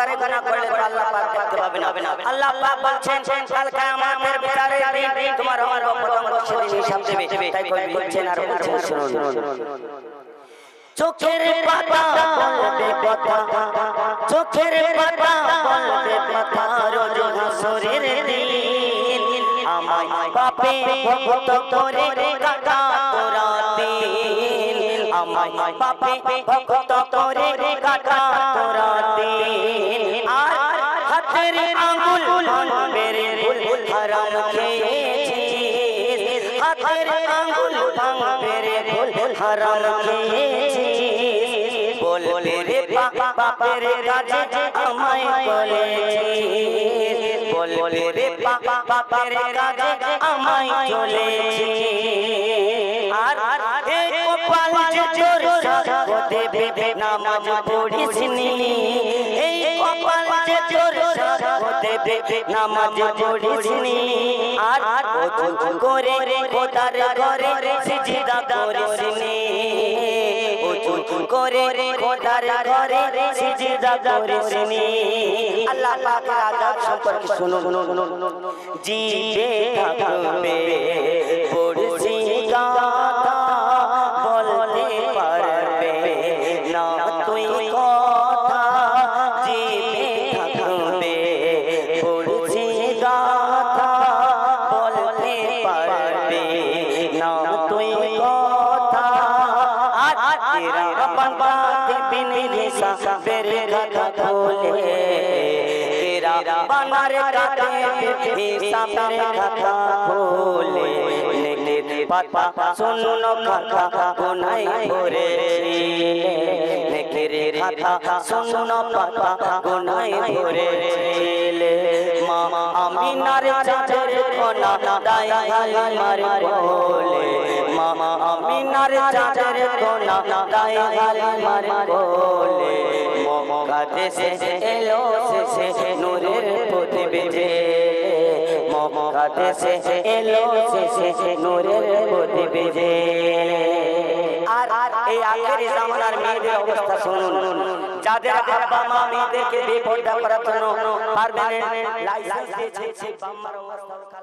অহংকারে গুনাহ করলে তো আল্লাহ পাক দেখতে পাবে না। আল্লাহ পাক বলছেন কাল কিয়ামতের বিচারের দিন তোমার অঙ্গ প্রত্যঙ্গ সেদিন হিসাব দেবে। তাই কই বলছেন আর বলছেন শুনুন। চোখের পাতা বলবে কথা, চোখের পাতা বলবে কথা, রোজ হাসরের দিন আমায় পাপে ভক্ত করে কাটা তোরা দিন, আমায় পাপে ভক্ত করে কাটা তোরা দিন। আর হাতের আঙ্গুল ভাঙবে রে ভুল হারাম খেয়েছিস, হাতের আঙ্গুল ভাঙবে রে ভুল হারাম খেয়েছিস। বলবে রে পাপের কাজে আমায় বলেছিস, বলবে রে পাপের কাজে আমায় চলেছিস। আর এই কপাল যে তোর সাথে দেবে নামাজ পড়িসনি, এই কপাল যে তোর সাথে দেবে নামাজ পড়িসনি। আর ওযু করে খোদার ঘরে সিজদা করিসনি, ওযু করে খোদার ঘরে সিজদা করিসনি। আল্লাহ পাকের আযাব সম্পর্কে শুনুন। জিবে থাকবে পড়ছি গাথা, বলতে পারবে না তুই কথা। জিবে থাকবে পড়ছি গাথা, বলতে পারবে না তুই কথা। আর তেরা বাত বিন হিসাবের কথা বলে, তেরা বানার কাতে হিসাবের কথা বলে। নেকের পাতা শোনো কথা গুনায় ভরেছিলে, নেকের কথা শোনো পাতা গুনায় ভরেছিলে। মা আমিনার চাঁদের কোনা দায় হালিমার কোলে, মা আমিনার চাঁদের কোনা দায় হালিমার কোলে। মক্কা দেশে এলো শেষে নূরের প্রদীপে, মক্কা দেশে এলো শেষে নূরের প্রদীপে। আর এই আখেরি জামানার মেয়েদের অবস্থা শুনুন। যাদের আব্বা মা মেয়েদেরকে বেপরদা করার জন্য পার্মানেন্ট লাইসেন্স দিয়েছে, সেই বাম্মার অবস্থা